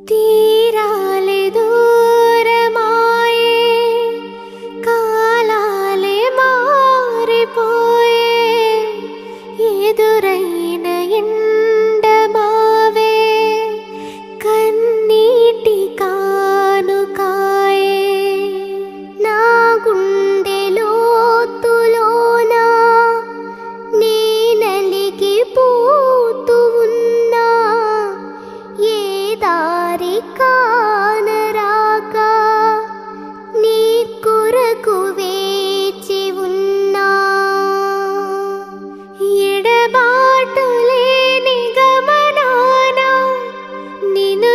తీరాలే దూరమాయే కాలాలే మారిపోయే ఎదురైన ఎండమావే కన్నీటి కానుకాయే నా గుండె లోతులోన నీ నలిగిపోతూ ఉన్నా ఏ దారి కానరాక నీ కొరకు వేచి ఉన్నా ఎడబాటు లేని గమనాన నిన్ను